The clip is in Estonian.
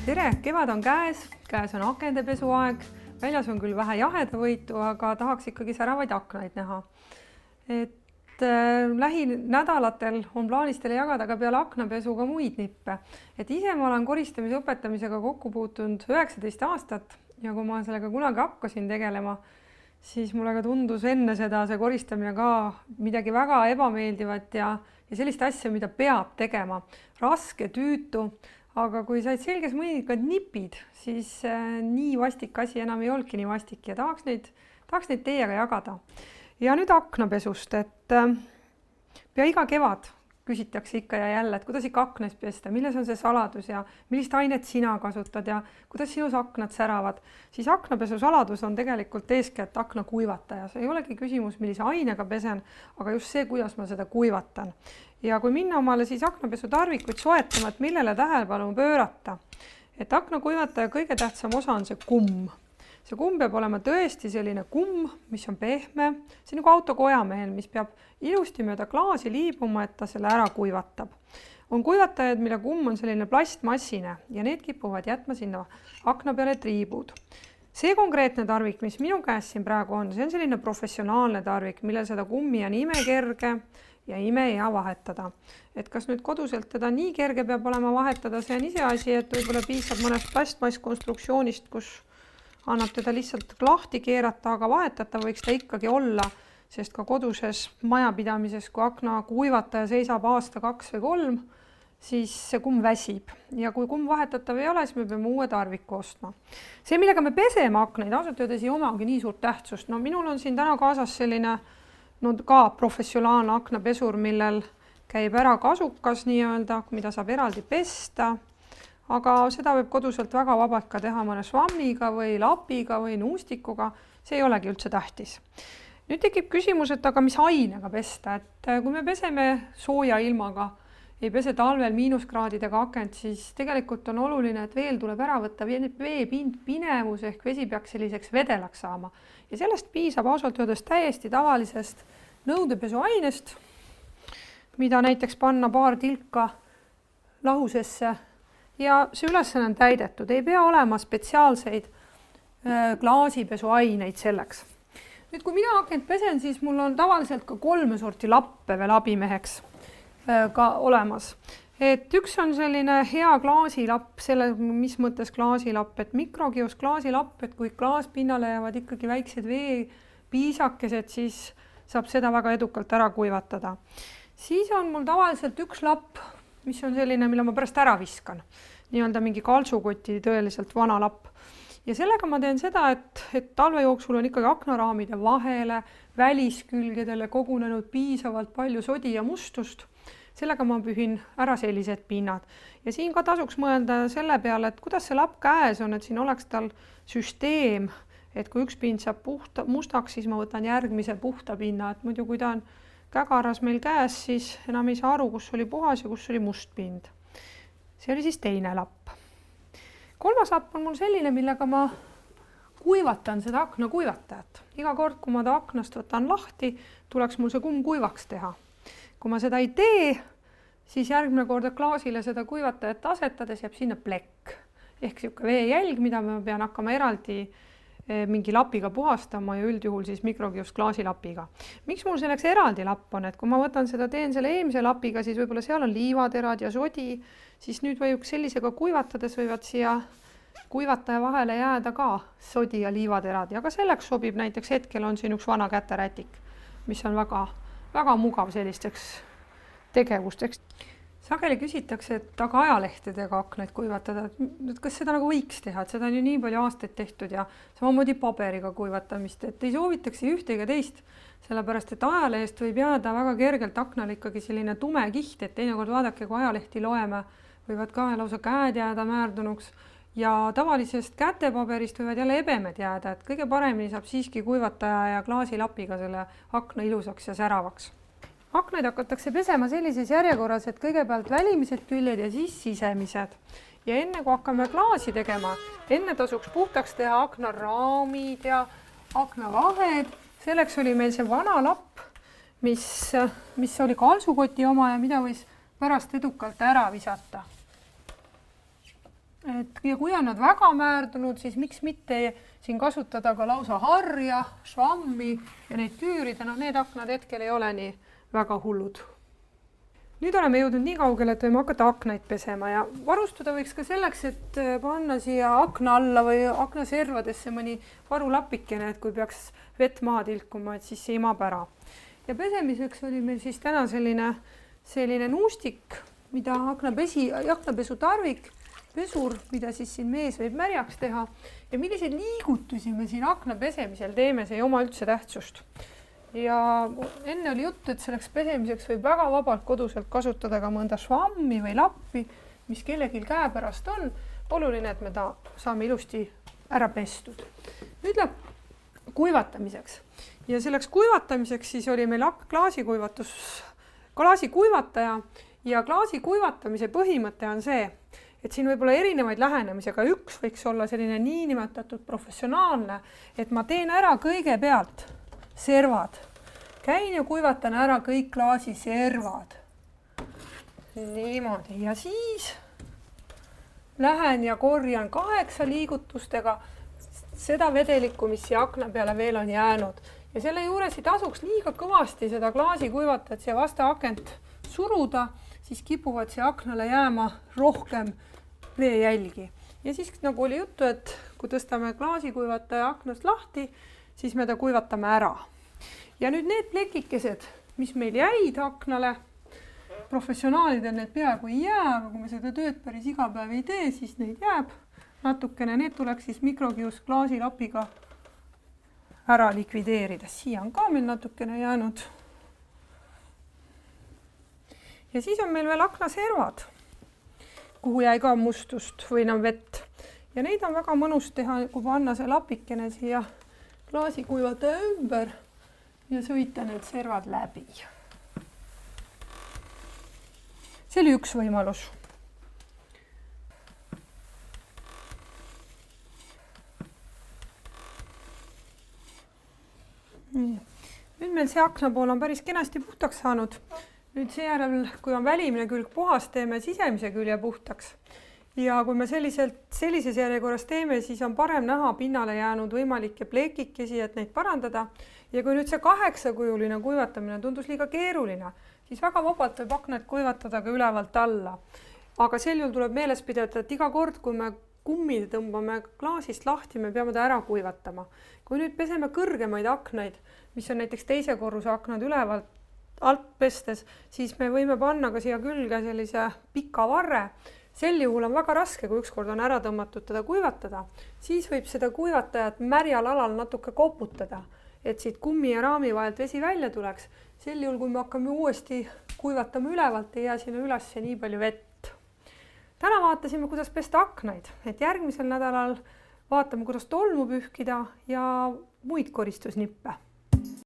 Tere, kevad on käes on akendepesuaeg, väljas on küll vähe jahedavõitu, aga tahaks ikkagi säravaid aknaid näha. Lähinädalatel on plaanis teile jagada ka peale aknapesuga muid nippe. Ise ma olen koristamise õpetamisega kokku puutunud 19 aastat ja kui ma sellega kunagi hakkasin tegelema, siis mulle ka tundus enne seda see koristamine ka midagi väga ebameeldivat ja sellist asja, mida peab tegema. Raske, tüütu, aga kui said selges mõnikad nipid, siis nii vastik asi enam ei olnudki nii vastik ja tahaks neid teiega jagada. Ja nüüd aknapesust, pea iga kevad küsitakse ikka ja jälle, et kuidas ikka aknast pesta, milles on see saladus ja millist ainet sina kasutad ja kuidas sinus aknad säravad, siis aknapesu saladus on tegelikult eeskätt akna kuivataja. See ei olegi küsimus, millise ainega pesen, aga just see, kuidas ma seda kuivatan. Ja kui minna omale siis aknapesu tarvikuid soetama, et millele tähelepanu pöörata, et akna kuivataja kõige tähtsam osa on see kumm. See kumm peab olema tõesti selline kumm, mis on pehme, see on nagu autokojamehel, mis peab ilusti mööda klaasi liibuma, et ta selle ära kuivatab. On kuivatajad, mille kumm on selline plastmassine ja need kipuvad jätma sinna akna peale triibud. See konkreetne tarvik, mis minu käes siin praegu on, see on selline professionaalne tarvik, millel seda kummi on imekerge ja ime hea vahetada. Et kas nüüd koduselt teda nii kerge peab olema vahetada, see on ise asi, et võib-olla piisab mõnest plastmasskonstruktsioonist, kus annab teda lihtsalt lahti keerata, aga vahetata võiks ta ikkagi olla, sest ka koduses majapidamises, kui akna kuivataja seisab aasta, 2 või 3, siis see kumm väsib. Ja kui kumm vahetatav ei ole, siis me peame uue tarviku ostma. See, millega me peseme aknaid, ausalt öeldes ei omagi nii suurt tähtsust. Minul on siin täna kaasas selline ka professionaalne aknapesur, millel käib ära kasukas nii-öelda, mida saab eraldi pesta. Aga seda võib koduselt väga vabalt ka teha mõne švammiga või lapiga või nuustikuga. See ei olegi üldse tähtis. Nüüd tekib küsimus, et aga mis ainega pesta? Kui me peseme sooja ilmaga, ei pese talvel miinuskraadidega akent, siis tegelikult on oluline, et veel tuleb ära võtta veepinevus ehk vesi peaks selliseks vedelaks saama. Ja sellest piisab ausalt öeldes täiesti tavalisest nõudepesuainest, mida näiteks panna paar tilka lahusesse. Ja see ülesanne on täidetud, ei pea olema spetsiaalseid klaasipesuaineid selleks. Nüüd, kui mina akent pesen, siis mul on tavaliselt ka 3 sorti lappe veel abimeheks ka olemas. Üks on selline hea klaasilapp, mis mõttes klaasilapp, et mikrokius klaasilapp, et kui klaaspinnale jäävad ikkagi väiksed veepiisakesed, siis saab seda väga edukalt ära kuivatada. Siis on mul tavaliselt üks lapp, mis on selline, mille ma pärast ära viskan. Nii-öelda mingi kaltsukoti tõeliselt vana lapp. Ja sellega ma teen seda, et talve jooksul on ikkagi aknaraamide vahele, väliskülgedele kogunenud piisavalt palju sodi ja mustust. Sellega ma pühin ära sellised pinnad. Ja siin ka tasuks mõelda selle peale, et kuidas see lapp käes on, et siin oleks tal süsteem, et kui üks pind saab mustaks, siis ma võtan järgmise puhta pinna, et muidu kui ta on kägaras meil käes, siis enam ei saa aru, kus oli puhas ja kus oli must pind. See oli siis teine lapp. 3. lapp on mul selline, millega ma kuivatan seda akna kuivatajat. Iga kord, kui ma ta aknast võtan lahti, tuleks mul see kumm kuivaks teha. Kui ma seda ei tee, siis järgmine kord klaasile seda kuivatajat asetades jääb sinna plekk. Ehk siuke veejälg, mida ma pean hakkama eraldi mingi lapiga puhastama ja üldjuhul siis mikrokius klaasilapiga. Miks mul selleks eraldi lapp on, et kui ma võtan seda, teen selle eelmise lapiga, siis võib-olla seal on liivaterad ja sodi, siis nüüd võiks sellisega kuivatades võivad siia kuivataja vahele jääda ka sodi ja liivaterad ja ka selleks sobib näiteks hetkel on siin üks vana käterätik, mis on väga, väga mugav sellisteks tegevusteks. Sageli küsitakse, et aga ajalehtedega aknaid kuivatada, et kas seda nagu võiks teha, et seda on ju nii palju aastaid tehtud ja samamoodi paberiga kuivatamist, et ei soovitaksi ühte ega teist, sellepärast et ajalehest võib jääda väga kergelt aknal ikkagi selline tume kiht, et teinekord vaadake, kui ajalehti loeme, võivad ka lausa käed jääda määrdunuks ja tavalisest kätepaberist võivad jälle ebemed jääda, et kõige paremini saab siiski kuivataja ja klaasilapiga selle akna ilusaks ja säravaks. Aknaid hakatakse pesema sellises järjekorras, et kõigepealt välimised küljed ja siis sisemised. Ja enne kui hakkame klaasi tegema, enne tasuks puhtaks teha aknaraamid ja aknavahed. Selleks oli meil see vana lapp, mis oli kaltsukoti oma ja mida võis pärast edukalt ära visata. ja kui on nad väga määrdunud, siis miks mitte siin kasutada ka lausa harja, švammi ja neid küürida, need aknad hetkel ei ole nii väga hullud. Nüüd oleme jõudnud nii kaugele, et võime hakata aknaid pesema ja varustuda võiks ka selleks, et panna siia akna alla või aknaservadesse mõni varulapikene, et kui peaks vett maha tilkuma, et siis see imab ära. Ja pesemiseks oli meil siis täna selline nuustik, mida aknapesu tarvik, pesur, mida siis siin mees võib märjaks teha ja milliseid liigutusi me siin akna pesemisel teeme, see ei oma üldse tähtsust. Ja enne oli juttu, et selleks pesemiseks võib väga vabalt koduselt kasutada ka mõnda švammi või lappi, mis kellelgi käepärast on. Oluline, et me ta saame ilusti ära pestud. Nüüd läheb kuivatamiseks. Ja selleks kuivatamiseks siis oli meil klaasikuivataja ja klaasi kuivatamise põhimõte on see, et siin võib olla erinevaid lähenemisi, aga üks võiks olla selline niinimetatud professionaalne, et ma teen ära kõigepealt servad. Käin ja kuivatan ära kõik klaasiservad. Niimoodi. Ja siis lähen ja korjan 8 liigutustega seda vedelikku, mis siia akna peale veel on jäänud. Ja selle juures ei tasuks liiga kõvasti seda klaasi kuivatajat siia vasta akent suruda, siis kipuvad siia aknale jääma rohkem veejälgi. Ja siis nagu oli juttu, et kui tõstame klaasikuivataja aknast lahti, siis me ta kuivatame ära. Ja nüüd need plekikesed, mis meil jäid aknale, professionaalidel need peaaegu ei jää, aga kui me seda tööd päris iga päev ei tee, siis neid jääb natukene. Need tuleks siis mikrokius klaasilapiga ära likvideerida. Siia on ka meil natukene jäänud. Ja siis on meil veel aknaservad, kuhu jäi ka mustust või vett. Ja neid on väga mõnus teha, kui panna see lapikene siia klaasikuivataja ümber ja sõita need servad läbi. See oli üks võimalus. Nüüd meil see aknapool on päris kenasti puhtaks saanud. Nüüd seejärel, kui on välimine külg puhas, teeme sisemise külje puhtaks. Ja kui me sellises järjekorras teeme, siis on parem näha pinnale jäänud võimalikke plekikesi, et neid parandada. Ja kui nüüd see 8-kujuline kuivatamine tundus liiga keeruline, siis väga vabalt võib aknad kuivatada ka ülevalt alla. Aga sel juhul tuleb meeles pidada, et iga kord, kui me kummi tõmbame klaasist lahti, me peame ta ära kuivatama. Kui nüüd peseme kõrgemaid aknaid, mis on näiteks teise korruse aknad ülevalt alt pestes, siis me võime panna ka siia külge sellise pika varre. Sel juhul on väga raske, kui ükskord on ära tõmmatud teda kuivatada, siis võib seda kuivatajat märjal alal natuke koputada, et siit kummi ja raami vahelt vesi välja tuleks. Sel juhul, kui me hakkame uuesti kuivatama ülevalt, ei jää sinna üles nii palju vett. Täna vaatasime, kuidas pesta aknaid, et järgmisel nädalal vaatame, kuidas tolmu pühkida ja muid koristusnippe.